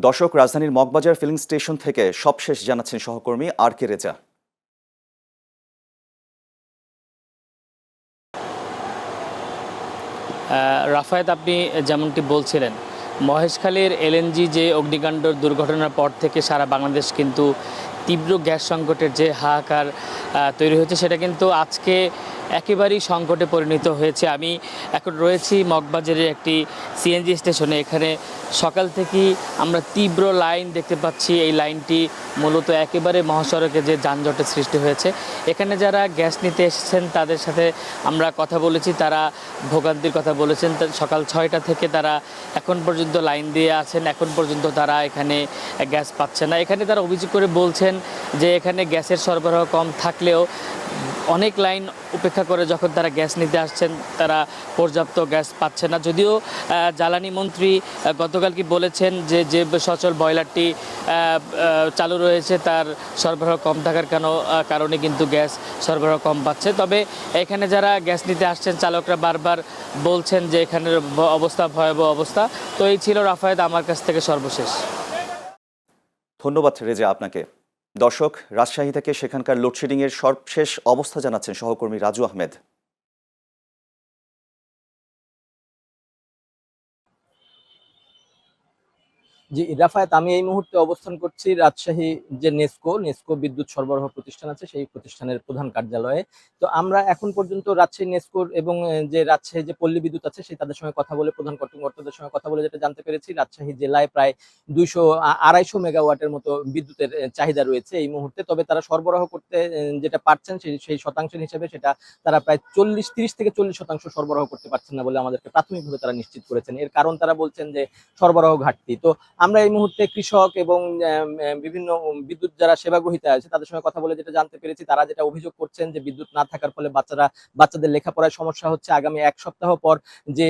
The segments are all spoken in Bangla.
দর্শক, রাজধানীর মগবাজার ফিলিং স্টেশন থেকে সবশেষ জানাচ্ছেন সহকর্মী আর কে রেজা। রাফায়েত, আপনি যেমনটি বলছিলেন, মহেশখালীর এলএনজি যে অগ্নিকাণ্ড দুর্ঘটনার পর থেকে সারা বাংলাদেশ কিন্তু তীব্র গ্যাস সংকটের যে হাহাকার তৈরি হয়েছে, সেটা কিন্তু আজকে একেবারেই সংকটে পরিণত হয়েছে। আমি এখন রয়েছি মগবাজারের একটি সিএনজি স্টেশনে। এখানে সকাল থেকেই আমরা তীব্র লাইন দেখতে পাচ্ছি। এই লাইনটি মূলত একেবারে মহাসড়কে যে যানজটের সৃষ্টি হয়েছে। এখানে যারা গ্যাস নিতে এসেছেন তাদের সাথে আমরা কথা বলেছি, তারা ভোগান্তির কথা বলেছেন। সকাল 6টা থেকে তারা এখন পর্যন্ত লাইন দিয়ে আছেন, এখন পর্যন্ত তারা এখানে গ্যাস পাচ্ছে না। এখানে তারা অভিযোগ করে বলছেন যে এখানে গ্যাসের সরবরাহ কম থাকলেও অনেক লাইন উপেক্ষা করে যখন তারা গ্যাস নিতে আসছেন তারা পর্যাপ্ত গ্যাস পাচ্ছে না। যদিও জ্বালানি মন্ত্রী গতকাল কি বলেছেন যে যে সচল বয়লারটি চালু রয়েছে তার সরবরাহ কম থাকার কারণে কিন্তু গ্যাস সরবরাহ কম পাচ্ছে। তবে এখানে যারা গ্যাস নিতে আসছেন চালকরা বারবার বলছেন যে এখানের অবস্থা ভয়াবহ অবস্থা। তো এই ছিল রাফায়েত আমার কাছ থেকে সর্বশেষ। ধন্যবাদ রেজা আপনাকে। দর্শক, রাজশাহী থেকে সেখানকার লোডশেডিংয়ের সর্বশেষ অবস্থা জানাচ্ছেন সহকর্মী রাজু আহমেদ। জি রাফায়েত, আমি এই মুহূর্তে অবস্থান করছি রাজশাহী যে নেসকো বিদ্যুৎ সরবরাহ প্রতিষ্ঠান আছে সেই প্রতিষ্ঠানের প্রধান কার্যালয়ে। তো আমরা এখন পর্যন্ত রাজশাহী নেসকোর এবং যে রাজশাহী যে পল্লী বিদ্যুৎ আছে সেই তাদের সঙ্গে কথা বলে, প্রধান কর্মকর্তাদের সঙ্গে কথা বলে যেটা জানতে পেরেছি, রাজশাহী জেলায় প্রায় 200-250 মেগাওয়াটের মতো বিদ্যুতের চাহিদা রয়েছে এই মুহূর্তে। তবে তারা সরবরাহ করতে যেটা পারছেন সেই শতাংশের হিসেবে সেটা তারা প্রায় 30 থেকে 40% সরবরাহ করতে পারছেন না বলে আমাদেরকে প্রাথমিকভাবে তারা নিশ্চিত করেছেন। এর কারণ তারা বলছেন যে সরবরাহ ঘাটতি। তো আমরা এই মুহূর্তে কৃষক এবং বিভিন্ন বিদ্যুৎ যারা সেবা গ্রহীতা আছে তাদের সঙ্গে কথা বলে যেটা জানতে পেরেছি, তারা যেটা অভিযোগ করছেন যে বিদ্যুৎ না থাকার ফলে বাচ্চাদের লেখাপড়ায় সমস্যা হচ্ছে। আগামী 1 সপ্তাহ পর যে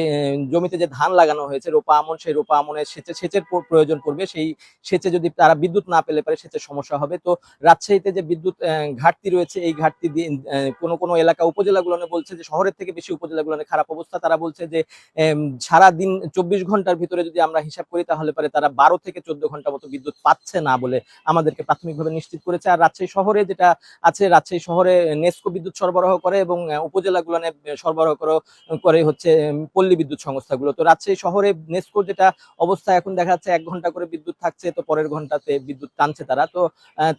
জমিতে যে ধান লাগানো হয়েছে রোপা আমন, সেই রোপা আমনের সেচের প্রয়োজন পড়বে। সেই সেচে যদি তারা বিদ্যুৎ না পেলে পারে সেচের সমস্যা হবে। তো রাজশাহীতে যে বিদ্যুৎ ঘাটতি রয়েছে, এই ঘাটতি দিয়ে কোনো এলাকা উপজেলাগুলো বলছে যে শহরের থেকে বেশি উপজেলাগুলো খারাপ অবস্থা। তারা বলছে যে সারাদিন 24 ঘন্টার ভিতরে যদি আমরা হিসাব করি তাহলে পারে তারা 12 থেকে 14 ঘন্টা মতো বিদ্যুৎ পাচ্ছে না বলে আমাদেরকে প্রাথমিকভাবে নিশ্চিত করেছে। আর রাজশাহী শহরে যেটা আছে, রাজশাহী শহরে নেসকো বিদ্যুৎ সরবরাহ করে এবং উপজেলাগুলো সরবরাহ করে হচ্ছে পল্লী বিদ্যুৎ সংস্থাগুলো। তো রাজশাহী শহরে নেসকো যেটা অবস্থা এখন দেখা যাচ্ছে 1 ঘন্টা করে বিদ্যুৎ থাকছে, তো পরের ঘন্টাতে বিদ্যুৎ টানছে তারা। তো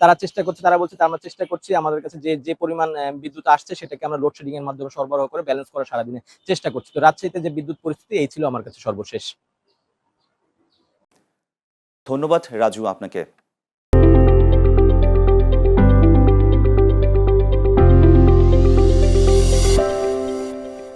তারা চেষ্টা করছে, তারা বলছে আমরা চেষ্টা করছি আমাদের কাছে যে পরিমাণ বিদ্যুৎ আসছে সেটাকে আমরা লোডশেডিং এর মাধ্যমে সরবরাহ করে ব্যালেন্স করা সারাদিনে চেষ্টা করছি। তো রাজশাহীতে যে বিদ্যুৎ পরিস্থিতি এই ছিল আমার কাছে সর্বশেষ। ধন্যবাদ রাজু আপনাকে।